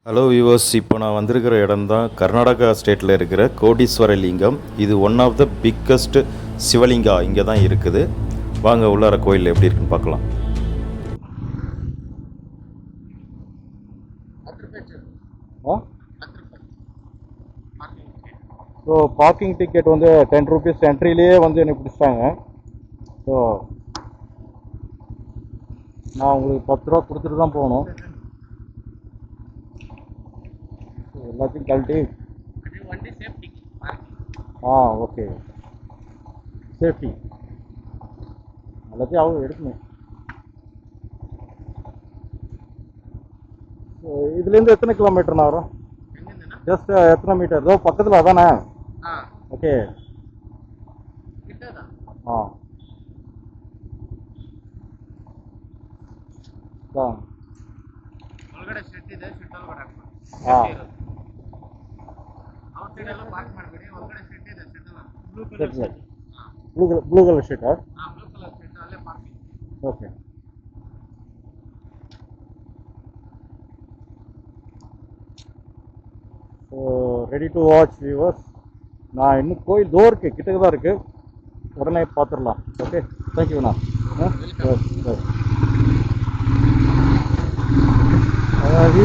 Hello viewers, இப்போ நான் வந்திருக்கிற இடம் தான் கர்நாடகா ஸ்டேட்டில் இருக்கிற கோடீஸ்வர லிங்கம். இது one of the biggest Shivalinga இங்கே தான் இருக்குது. வாங்க உள்ளார கோயில் எப்படி இருக்குன்னு பார்க்கலாம். ஸோ பார்க்கிங் டிக்கெட் வந்து 10 rupees என்ட்ரிலேயே வந்து எனக்கு பிடிச்சிட்டாங்க. ஸோ நான் உங்களுக்கு 10 ரூபா கொடுத்துட்டு தான் போகணும். எல்லாத்தையும் கழட்டி ஓகே சேஃப்டி எல்லாத்தையும் அவங்க எடுக்கணும். ஸோ இதுலேருந்து எத்தனை கிலோமீட்டர்னா வரும்? ஜஸ்ட் எத்தனை மீட்டர்? இதோ பக்கத்தில் அதானே? ஓகே ஆ blue colour sheet okay. So ready to watch viewers. நான் இன்னும் கோயில் தோருக்கு கிட்டக்கு தான் இருக்குது, உடனே பார்த்துடலாம். ஓகே, தேங்க்யூண்ணா. அதாவது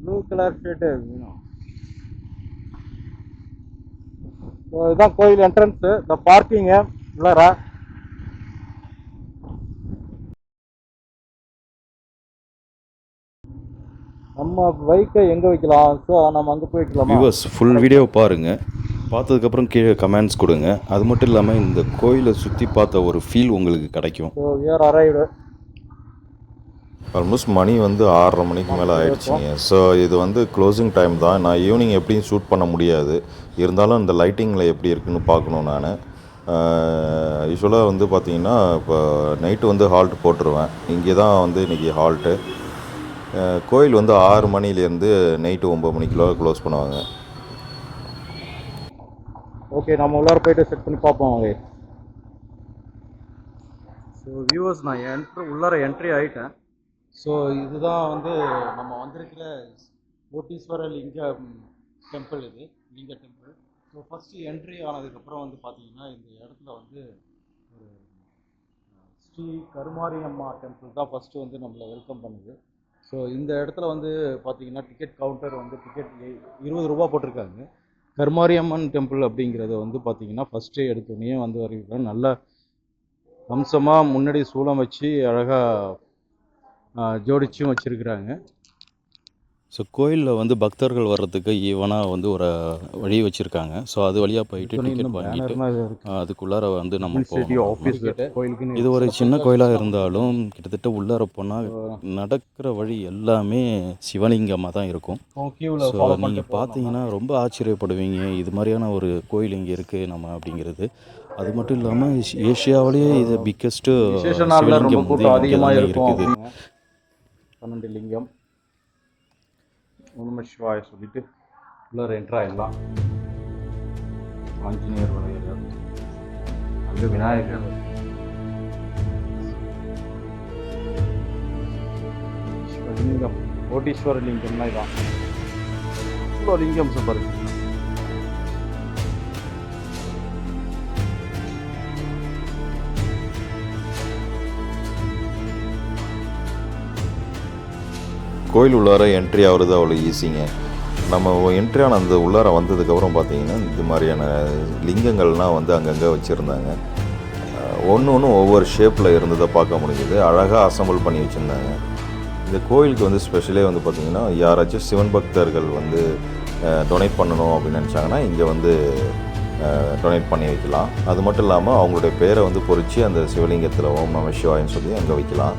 ப்ளூ கலர் ஷீட்டு. இதுதான் கோயில் என்ட்ரன்ஸு. இந்த பார்க்கிங்கு உள்ளார. நம்ம பைக்கை எங்கே வைக்கலாம்? ஸோ நம்ம அங்கே போய் வைக்கலாமா? வியூவர்ஸ், ஃபுல் வீடியோ பாருங்கள். பார்த்ததுக்கப்புறம் கீழே கமெண்ட்ஸ் கொடுங்க. அது மட்டும் இல்லாமல் இந்த கோயிலை சுற்றி பார்த்த ஒரு ஃபீல் உங்களுக்கு கிடைக்கும். So we are arrived. Almost மணி வந்து 6:30 மணிக்கு மேலே ஆயிடுச்சுங்க. ஸோ இது வந்து க்ளோசிங் டைம் தான். நான் ஈவினிங் எப்படியும் ஷூட் பண்ண முடியாது, இருந்தாலும் இந்த லைட்டிங்கில் எப்படி இருக்குன்னு பார்க்கணும். நான் யூஸ்வலாக வந்து பார்த்திங்கன்னா இப்போ நைட்டு வந்து ஹால்ட் போட்டுருவேன். இங்கே தான் வந்து இன்றைக்கி ஹால்ட்டு. கோயில் வந்து 6 மணிலேருந்து நைட்டு 9 மணிக்குள்ள க்ளோஸ் பண்ணுவாங்க. ஓகே, நம்ம உள்ளார போய்ட்டு செட் பண்ணி பார்ப்போம். அவங்க ஸோ வியூவர்ஸ், நான் உள்ளார என்ட்ரி ஆகிட்டேன். ஸோ இதுதான் வந்து நம்ம வந்திருக்கிற கோடீஸ்வர லிங்க டெம்பிள். இது லிங்க டெம்பிள். ஸோ ஃபஸ்ட்டு என்ட்ரி ஆனதுக்கப்புறம் வந்து பார்த்திங்கன்னா இந்த இடத்துல வந்து ஒரு ஸ்ரீ கருமாரியம்மா டெம்பிள் தான் ஃபஸ்ட்டு வந்து நம்மளை வெல்கம் பண்ணுது. ஸோ இந்த இடத்துல வந்து பார்த்திங்கன்னா டிக்கெட் கவுண்டர் வந்து டிக்கெட் 20 ரூபா போட்டிருக்காங்க. கருமாரியம்மன் டெம்பிள் அப்படிங்கிறத வந்து பார்த்திங்கன்னா ஃபஸ்ட்டே எடுத்தோடனே வந்து வரைக்கும் நல்ல அம்சமாக முன்னாடி சூளம் வச்சு அழகாக ஜோடிச்சும் வச்சுருக்குறாங்க. ஸோ கோயிலில் வந்து பக்தர்கள் வர்றதுக்கு ஈவனாக வந்து ஒரு வழி வச்சுருக்காங்க. ஸோ அது வழியாக போயிட்டு டிக்கெட் வாங்கிட்டு அதுக்குள்ளார வந்து நம்ம போகணும். இது ஒரு சின்ன கோயிலாக இருந்தாலும் கிட்டத்தட்ட உள்ளார போனால் நடக்கிற வழி எல்லாமே சிவலிங்கமாக தான் இருக்கும். ஸோ நீங்கள் பார்த்தீங்கன்னா ரொம்ப ஆச்சரியப்படுவீங்க, இது மாதிரியான ஒரு கோயில் இங்கே இருக்குது நம்ம அப்படிங்கிறது. அது மட்டும் இல்லாமல் ஏஷியாவிலேயே இது பிக்கஸ்ட்டு சிவலிங்கம் அதிகமாக இருக்குது. 12 லிங்கம். ஓம் சிவாய சொல்லிட்டு உள்ளார என்ட்ரு ஆகிடலாம். ஆஞ்சநேயர் வளையல், அங்கே விநாயகர், லிங்கம், கோடீஸ்வர லிங்கம்னா இதான். இவ்வளோ லிங்கம் சூப்பர். கோயில் உள்ளார என்ட்ரி ஆகிறது அவ்வளோ ஈஸிங்க. நம்ம என்ட்ரி ஆன அந்த உள்ளார வந்ததுக்கப்புறம் பார்த்திங்கன்னா இது மாதிரியான லிங்கங்கள்லாம் வந்து அங்கங்கே வச்சுருந்தாங்க. ஒன்று ஒவ்வொரு ஷேப்பில் இருந்ததை பார்க்க முடியுது. அழகாக அசம்பிள் பண்ணி வச்சுருந்தாங்க. இந்த கோயிலுக்கு வந்து ஸ்பெஷலே வந்து பார்த்திங்கன்னா யாராச்சும் சிவன் பக்தர்கள் வந்து டொனேட் பண்ணணும் அப்படின்னு நினச்சாங்கன்னா இங்கே வந்து டொனேட் பண்ணி வைக்கலாம். அது மட்டும் இல்லாமல் அவங்களுடைய பேரை வந்து பொறிச்சு அந்த சிவலிங்கத்தில் ஓம் நம சிவாயன்னு சொல்லி அங்கே வைக்கலாம்.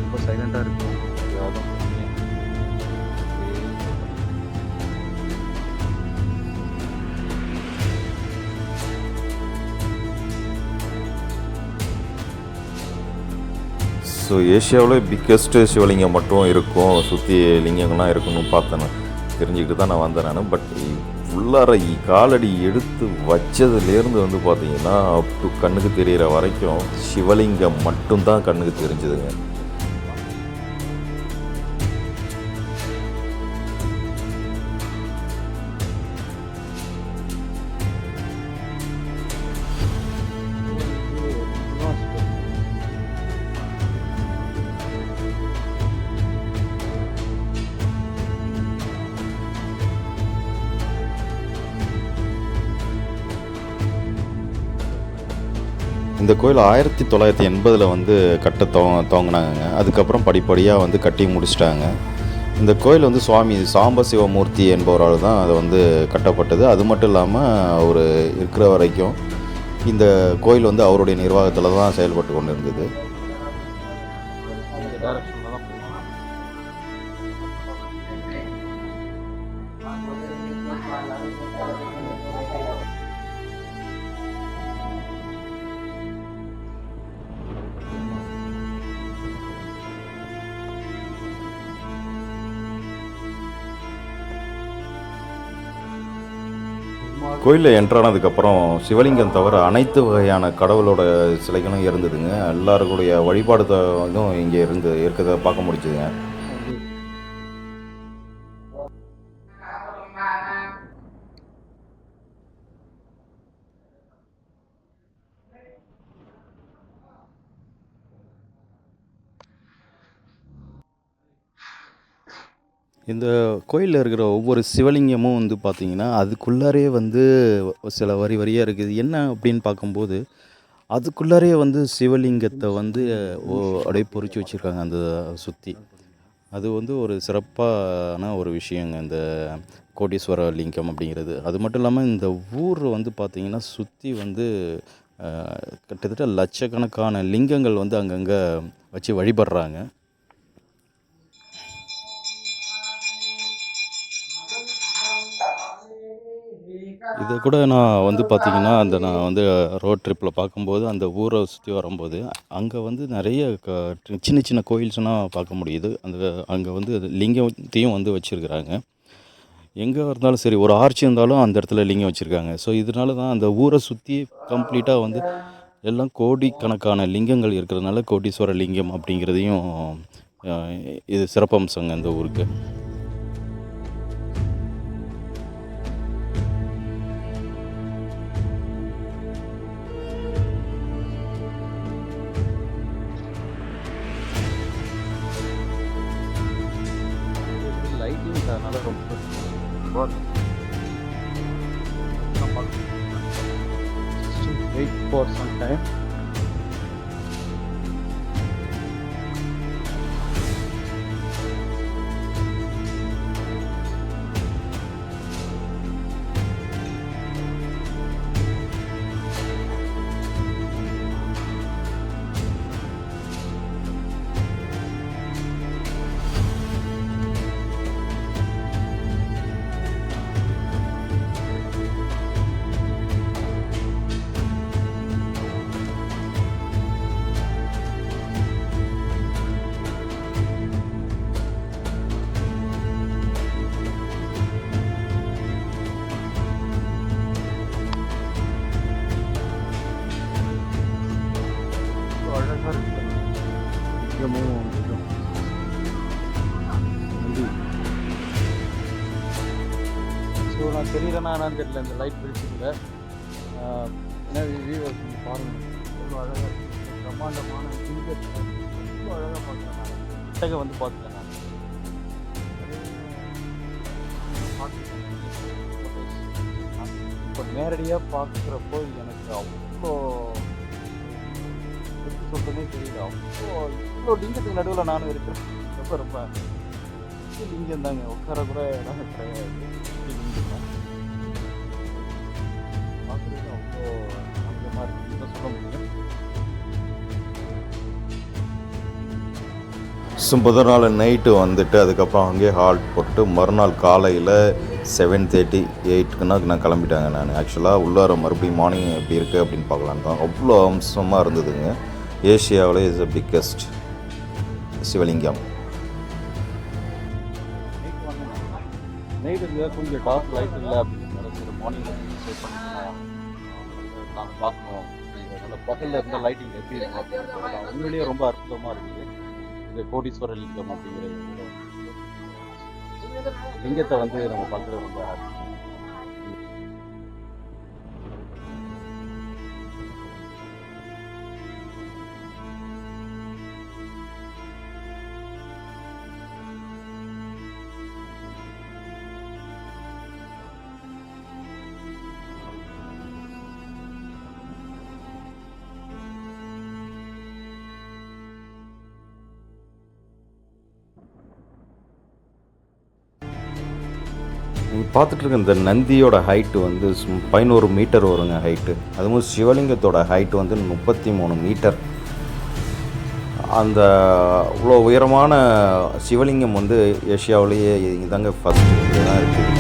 ரொம்ப சைலண்டாக இருக்கும். ஸோ ஏஷியாவிலே பிக்கெஸ்ட்டு சிவலிங்கம் மட்டும் இருக்கும், சுற்றி லிங்கங்கள்லாம் இருக்குன்னு பார்த்தேன், தெரிஞ்சுக்கிட்டு தான் நான் வந்தேன் நான். பட் உள்ளார காலடி எடுத்து வச்சதுலேருந்து வந்து பார்த்தீங்கன்னா அப் டு கண்ணுக்கு தெரிகிற வரைக்கும் சிவலிங்கம் மட்டும்தான் கண்ணுக்கு தெரிஞ்சுதுங்க. இந்த கோயில் 1980 வந்து கட்ட துவங்கினாங்க. அதுக்கப்புறம் படிப்படியாக வந்து கட்டி முடிச்சிட்டாங்க. இந்த கோயில் வந்து சுவாமி சாம்பசிவமூர்த்தி என்பவரால் தான் அது வந்து கட்டப்பட்டது. அது மட்டும் இல்லாமல் அவர் இருக்கிற வரைக்கும் இந்த கோயில் வந்து அவருடைய நிர்வாகத்தில் தான் செயல்பட்டு கொண்டு இருந்தது. இந்த டைரக்ஷனில் தான் போகணும். கோயிலில் என்ட்ரானதுக்கப்புறம் சிவலிங்கம் தவிர அனைத்து வகையான கடவுளோட சிலைகளும் இருந்ததுங்க. எல்லாருடைய வழிபாடு இங்கே இருக்கிறத பார்க்க முடிச்சுதுங்க. இந்த கோயிலில் இருக்கிற ஒவ்வொரு சிவலிங்கமும் வந்து பார்த்திங்கன்னா அதுக்குள்ளாரே வந்து சில வரியாக இருக்குது. என்ன அப்படின்னு பார்க்கும்போது அதுக்குள்ளாரே வந்து சிவலிங்கத்தை வந்து அப்படியே பொறிச்சு வச்சுருக்காங்க அந்த சுற்றி. அது வந்து ஒரு சிறப்பான ஒரு விஷயங்க இந்த கோடீஸ்வர லிங்கம் அப்படிங்கிறது. அது மட்டும் இல்லாமல் இந்த ஊர் வந்து பார்த்திங்கன்னா சுற்றி வந்து கிட்டத்தட்ட லட்சக்கணக்கான லிங்கங்கள் வந்து அங்கங்கே வச்சு வழிபடுறாங்க. இதை கூட நான் வந்து பார்த்திங்கன்னா நான் வந்து ரோட் ட்ரிப்பில் பார்க்கும்போது அந்த ஊரை சுற்றி வரும்போது அங்கே வந்து நிறைய சின்ன சின்ன கோயில்ஸ்னால் பார்க்க முடியுது. அங்கே வந்து லிங்கத்தையும் வந்து வச்சுருக்குறாங்க. எங்கே இருந்தாலும் சரி, ஒரு ஆர்ச்சி இருந்தாலும் அந்த இடத்துல லிங்கம் வச்சுருக்காங்க. ஸோ இதனால தான் அந்த ஊரை சுற்றி கம்ப்ளீட்டாக வந்து எல்லாம் கோடிக்கணக்கான லிங்கங்கள் இருக்கிறதுனால கோடீஸ்வர லிங்கம் அப்படிங்கிறதையும் இது சிறப்பம்சங்க இந்த ஊருக்கு. லைட்டிங் அதனால ரொம்ப வெயிட் ஃபார் சம் டைம். அழகாக இருக்கு லிங்கமும் ஸோ நான் தெரியலன்னா என்னன்னு தெரியல இந்த லைட் வெளிச்சத்தில். ஏன்னா வியூவர்ஸ் பாருங்கள் எவ்வளோ அழகாக இருக்குது, பிரம்மாண்டமான லிங்கத்தை ரொம்ப அழகாக பார்க்குறேன். நான் கிட்டக்க வந்து பார்த்துட்டேன். நான் இப்போ நேரடியாக பார்க்குறப்போ எனக்கு அவ்வளோ எப்படி சொல்கிறதே தெரியல. இவ்வளோ லிங்கத்துக்கு நடுவில் நானும் இருக்கிறேன். ரொம்ப லிங்கம் தாங்க, உட்கார கூட இடம் கிடையாது. லிங்கம் தான் பார்க்குறது அவ்வளோ அங்கமாக இருக்குன்னு தான் சொல்ல முடியும். முதல் நாள் நைட்டு வந்துட்டு அதுக்கப்புறம் அங்கேயே ஹால்ட் போட்டு மறுநாள் காலையில் 7:30 8க்குன்னா நான் கிளம்பிட்டாங்க. நான் ஆக்சுவலாக உள்ளார மறுபடியும் மார்னிங் எப்படி இருக்குது அப்படின்னு பார்க்கலான்னு தான். அவ்வளோ அம்சமாக இருந்ததுங்க. ஏஷியாவிலே is the biggest. Shivalingam. Night இருந்தால் கொஞ்சம் டார்க் லைட் இல்லை அப்படிங்கிறதுனால சரி மார்னிங் செட் பண்ணிக்கலாம் நாங்கள் பார்க்கணும் அப்படிங்கிறதுனால பகலில் இருந்த லைட்டிங் எப்படி இருக்கும் அப்படிங்கிறது உண்மையிலேயே ரொம்ப அற்புதமாக இருக்குது. இந்த கோடீஸ்வரர் லிங்கம் அப்படிங்கிற லிங்கத்தை வந்து நம்ம பார்க்குறது ரொம்ப happy. நீங்கள் பார்த்துட்டு இருக்க இந்த நந்தியோட ஹைட்டு வந்து 11 மீட்டர் வருங்க ஹைட்டு. அதுவும் சிவலிங்கத்தோட ஹைட்டு வந்து 33 மீட்டர். அந்த இவ்வளோ உயரமான சிவலிங்கம் வந்து ஏஷியாவிலேயே இதாங்க ஃபஸ்ட்டு இதுதான் இருக்குது.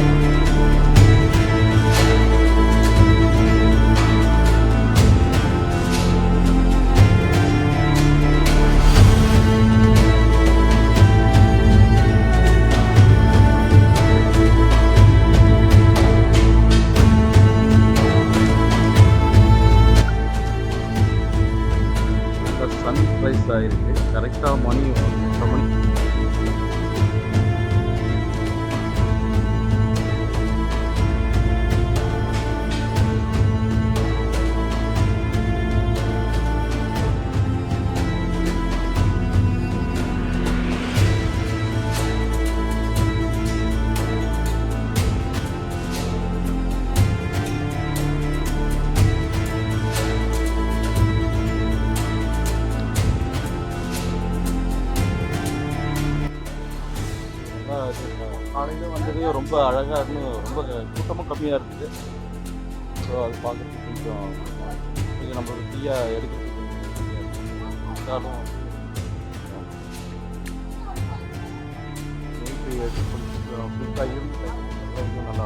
சன்ரைஸ் ஆகிருக்கு கரெக்டாக மணி 1:30 மணி. காலையில் வந்ததே ரொம்ப அழகாக இருந்து ரொம்ப கூட்டமும் கம்மியாக இருக்குது. ஸோ அது பார்க்குறதுக்கு கொஞ்சம் நம்மளுக்கு ஃப்ரீயாக எடுக்கிறதுக்கு இருந்தாலும் நைட்டு கொஞ்சம் ஃப்ரீயாக இருந்து இன்னும் நல்லா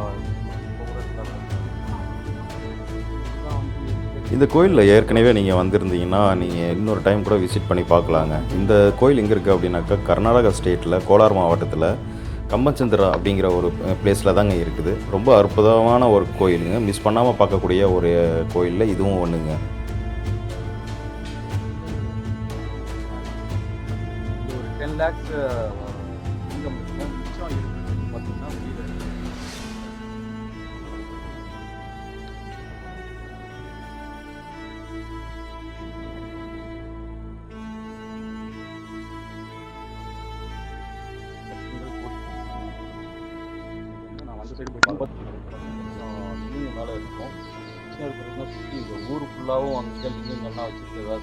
இந்த கோயிலில் ஏற்கனவே நீங்கள் வந்திருந்தீங்கன்னா நீங்கள் இன்னொரு டைம் கூட விசிட் பண்ணி பார்க்கலாங்க. இந்த கோயில் எங்கே இருக்குது அப்படின்னாக்கா கர்நாடகா ஸ்டேட்டில் கோலார் மாவட்டத்தில் கம்பச்சந்திரா அப்படிங்கிற ஒரு பிளேஸில் தாங்க இருக்குது. ரொம்ப அற்புதமான ஒரு கோயிலுங்க. மிஸ் பண்ணாமல் பார்க்கக்கூடிய ஒரு கோயிலில் இதுவும் ஒன்றுங்க. ஒரு 10 lakhs இன்கம் இருக்கும். மிச்சம் இருக்குது பார்த்தீங்கன்னா வீடு சைடு போய் லிங்கம் மேலே இருக்கும். பிரச்சனை இருக்கிறதுனா சுற்றி இந்த ஊர் ஃபுல்லாகவும் அங்கே லிங்கங்கள்லாம் வச்சுருக்கதா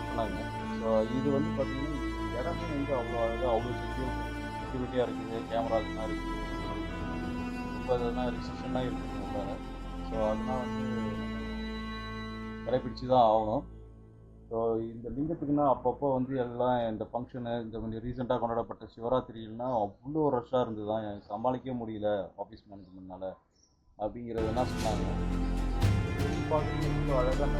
சொன்னாங்க. ஸோ இது வந்து பார்த்தீங்கன்னா இடமே வந்து அவ்வளோ அழகாக அவ்வளோ செக்யூரிட்டியாக இருக்குது. கேமராஸ்லாம் இருக்குது. ரொம்ப இதெல்லாம் ரிஸ்ட்ரிக்ஷனாக இருக்குது உள்ளார. ஸோ அதெல்லாம் வந்து கடைப்பிடிச்சு தான் ஆகணும். ஸோ இந்த லிங்கத்துக்குன்னா அப்பப்போ வந்து எல்லாம் இந்த ஃபங்க்ஷனு இந்த கொஞ்சம் ரீசெண்டாக கொண்டாடப்பட்ட சிவராத்திரிலாம் அவ்வளோ ரஷ்ஷாக இருந்து தான் சமாளிக்கவே முடியல ஆஃபீஸ் மேனேஜ்மெண்ட்னால அப்படிங்கிறதெல்லாம் சொன்னாங்க. பார்க்குறது ரொம்ப அழகாக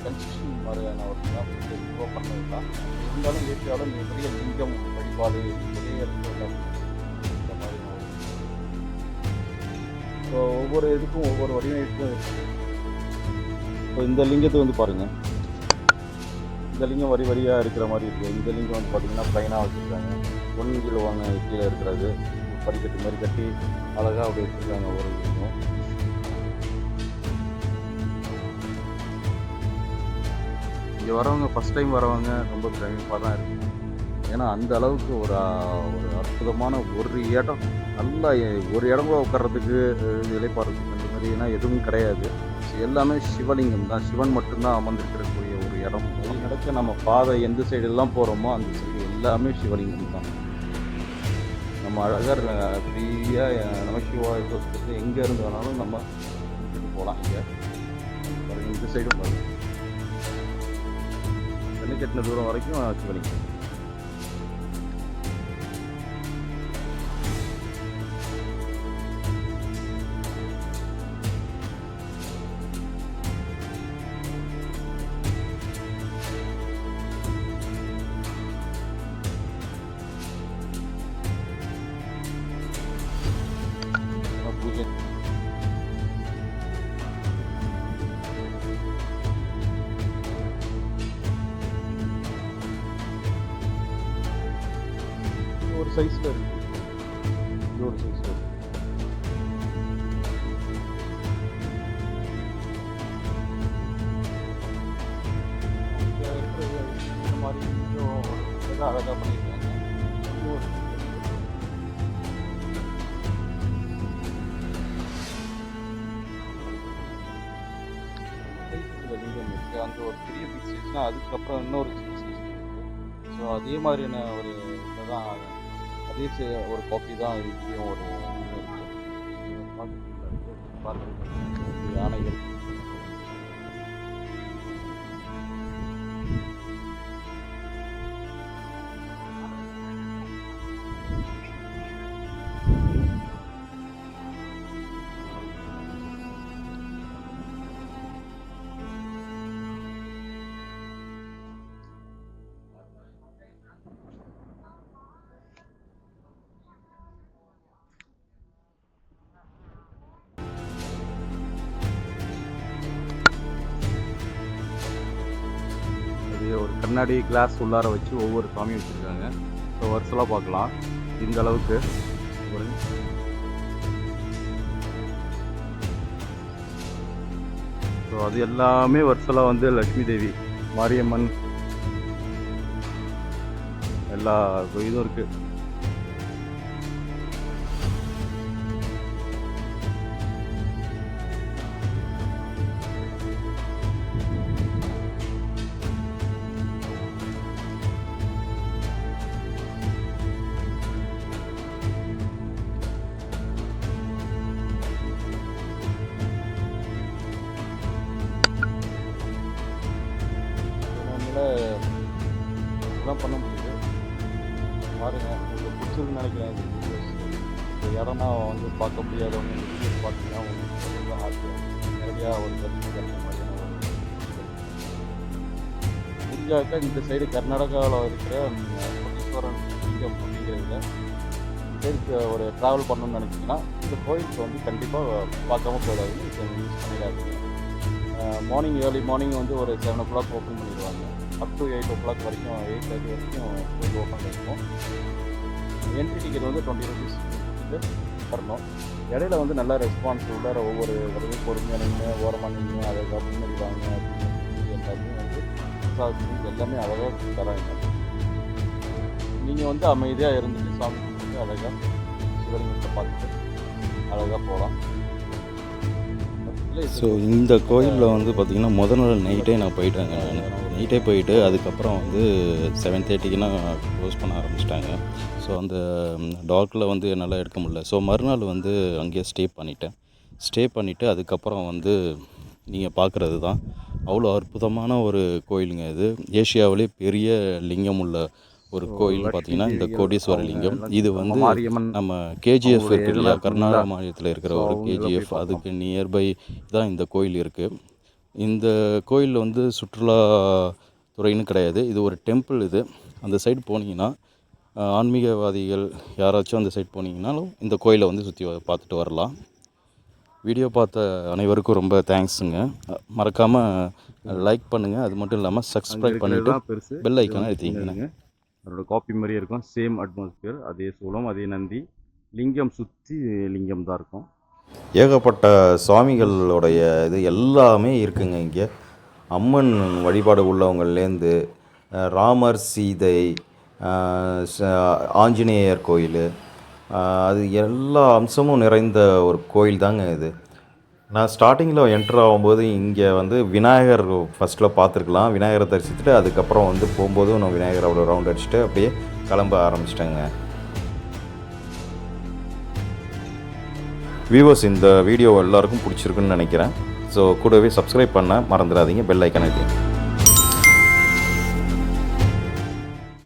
கன்ஸ்ட்ரக்ஷன் மாதிரியான ஒர்க்லாம் இவ்வளோ பண்ணது தான். இருந்தாலும் ஏற்றாலும் மிகப்பெரிய லிங்கம் வழிபாடு பெரிய இந்த மாதிரி. ஸோ ஒவ்வொரு இதுக்கும் ஒவ்வொரு வடிவமைப்பும் இருக்குது. ஸோ இந்த லிங்கத்தை வந்து பாருங்கள். இந்த லிங்கம் வரி வரியாக இருக்கிற மாதிரி இருக்குது. இந்த லிங்கம் வந்து பார்த்திங்கன்னா ப்ளைனாக வச்சுருக்காங்க. 1 கிலோ கீழே இருக்கிறது படிக்கட்டு மாதிரி கட்டி அழகாக அப்படி வச்சுருக்காங்க ஒரு லிங்கம். இங்கே வரவங்க ஃபஸ்ட் டைம் வரவங்க ரொம்ப பிரமிப்பாக தான் இருக்குது. ஏன்னா அந்த அளவுக்கு ஒரு அற்புதமான ஒரு இடம் நல்லா ஒரு இடம் கூட உட்கார்றதுக்கு நிலைப்பாடுறதுக்கு அந்த மாதிரினா எதுவும் கிடையாது. எல்லாமே சிவலிங்கம் தான். சிவன் மட்டும்தான் அமர்ந்திருக்கக்கூடிய ஒரு இடம். நடக்க நம்ம பாதை எந்த சைடெல்லாம் போகிறோமோ அந்த சைடு எல்லாமே சிவலிங்கம் தான். நம்ம அழகாக ஃப்ரீயாக நமச்சிவாய சொல்லிட்டு எங்கே இருந்து வேணாலும் நம்ம போகலாம். இங்கே பாருங்கள், இந்த சைடும் பாருங்கள், தண்ணி கட்டின தூரம் வரைக்கும் சிவலிங்கம். சைஸில் இருக்குது, இது ஒரு சைஸில் இருக்குது. இந்த மாதிரி கொஞ்சம் அழகாக பண்ணியிருக்காங்க. இது ஒரு லிங்கம் இருக்குது. அந்த ஒரு பெரிய பிக் சைஸ்னால் அதுக்கப்புறம் இன்னொரு சின்ன சைஸ் இருக்குது. ஸோ அதே மாதிரியான ஒரு இதில் தான் அதே ஒரு காப்பி தான் இதுலேயும் ஒரு இது இருக்குது. பார்க்குறதுக்கு யானைகள் ஒரு கண்ணாடி கிளாஸ் உள்ளார வச்சு ஒவ்வொரு சாமியும் வச்சுருக்காங்க. ஸோ வருஷலாக பார்க்கலாம் இந்த அளவுக்கு. ஸோ அது எல்லாமே வருஷலாக வந்து லக்ஷ்மி தேவி, மாரியம்மன் எல்லா இதுவும் இருக்குது. இதெல்லாம் பண்ண முடியுது. பாருங்கள், உங்களுக்கு பிடிச்சதுன்னு நினைக்கிறேன். இது வீடியோஸ் இந்த இடம்னா வந்து பார்க்க முடியாதவங்க இந்த வீடியோஸ் பார்த்தீங்கன்னா உங்களுக்கு ரொம்ப ஹாப்பியாக நிறையா ஒரு கருத்து கிடைக்கிற மாதிரியான ஒரு முடிஞ்சாக்க இந்த சைடு கர்நாடகாவில் இருக்கிற கோட்டீஸ்வரன் லிங்கம் அப்படிங்கிறதுல சைடுக்கு ஒரு ட்ராவல் பண்ணணும்னு நினச்சிங்கன்னா இந்த கோயிலுக்கு வந்து கண்டிப்பாக பார்க்காம போயிடாதுன்னு யூஸ் பண்ணிடாதீங்க. மார்னிங் ஏர்லி மார்னிங் வந்து ஒரு 7 o'clock ஓப்பன் பண்ணிடுவாங்க. அப் டு 8 o'clock வரைக்கும், 8:30 வரைக்கும் கோயில் ஓப்பன் இருக்கும். என்ட்ரி டிக்கெட் வந்து 20 rupees கொடுத்துட்டு வரணும். இடையில வந்து நல்ல ரெஸ்பான்ஸ் உள்ளார ஒவ்வொரு தடவையும் பொறுமையாக நின்று ஓரமாக நின்று அழகாக முன்னாடி வாங்க அப்படின்னு எல்லாமே வந்து எல்லாமே அழகாக தராங்க. நீங்கள் வந்து அமைதியாக இருந்துட்டு சாமி கும்பிட்டு அழகாக சிவலிங்கத்தை பார்த்துட்டு அழகாக போகலாம். ஸோ இந்த கோயிலில் வந்து பார்த்திங்கன்னா முதல் நாள் நைட்டே நான் போயிட்டேங்க. நான் நைட்டே போயிட்டு அதுக்கப்புறம் வந்து 7:30க்குனா க்ளோஸ் பண்ண ஆரம்பிச்சிட்டாங்க. ஸோ அந்த டார்க்கில் வந்து என்னால் எடுக்க முடியல. ஸோ மறுநாள் வந்து அங்கேயே ஸ்டே பண்ணிவிட்டு அதுக்கப்புறம் வந்து நீங்கள் பார்க்குறது தான். அவ்வளோ அற்புதமான ஒரு கோயிலுங்க இது. ஏஷியாவிலே பெரிய லிங்கம் உள்ள ஒரு கோயில் பார்த்திங்கன்னா இந்த கோடீஸ்வர லிங்கம். இது வந்து நம்ம கேஜிஎஃப் இருக்குது இல்லையா, கர்நாடகா மாநிலத்தில் இருக்கிற ஒரு கேஜிஎஃப், அதுக்கு நியர்பை தான் இந்த கோயில் இருக்குது. இந்த கோயிலில் வந்து சுற்றுலா துறைன்னு கிடையாது, இது ஒரு டெம்பிள். இது அந்த சைடு போனீங்கன்னா ஆன்மீகவாதிகள் யாராச்சும் அந்த சைடு போனீங்கன்னாலும் இந்த கோயிலை வந்து சுற்றி பார்த்துட்டு வரலாம். வீடியோ பார்த்த அனைவருக்கும் ரொம்ப தேங்க்ஸுங்க. மறக்காமல் லைக் பண்ணுங்கள். அது மட்டும் இல்லாமல் சப்ஸ்கிரைப் பண்ணிவிட்டு பெல் ஐக்கானை எடுத்தீங்கன்னா அதோட காப்பி மாதிரியே இருக்கும். சேம் அட்மாஸ்பியர், அதே சூளம், அதே நந்தி, லிங்கம் சுற்றி லிங்கம் தான் இருக்கும். ஏகப்பட்ட சுவாமிகளுடைய இது எல்லாமே இருக்குங்க இங்கே. அம்மன் வழிபாடு உள்ளவங்கள்லேருந்து ராமர், சீதை, ஆஞ்சநேயர் கோயில், அது எல்லா அம்சமும் நிறைந்த ஒரு கோயில் தாங்க இது. நான் ஸ்டார்டிங்கில் என்ட்ரு ஆகும்போது இங்கே வந்து விநாயகர் ஃபஸ்ட்டில் பார்த்துருக்கலாம். விநாயகரை தரிசித்துட்டு அதுக்கப்புறம் வந்து போகும்போது நான் விநாயகரோட ரவுண்ட் அடிச்சுட்டு அப்படியே கிளம்ப ஆரம்பிச்சிட்டேங்க. வியூவர்ஸ், இந்த வீடியோ எல்லாருக்கும் பிடிச்சிருக்குன்னு நினைக்கிறேன். ஸோ கூடவே சப்ஸ்கிரைப் பண்ண மறந்துடாதீங்க. பெல் ஐக்கானை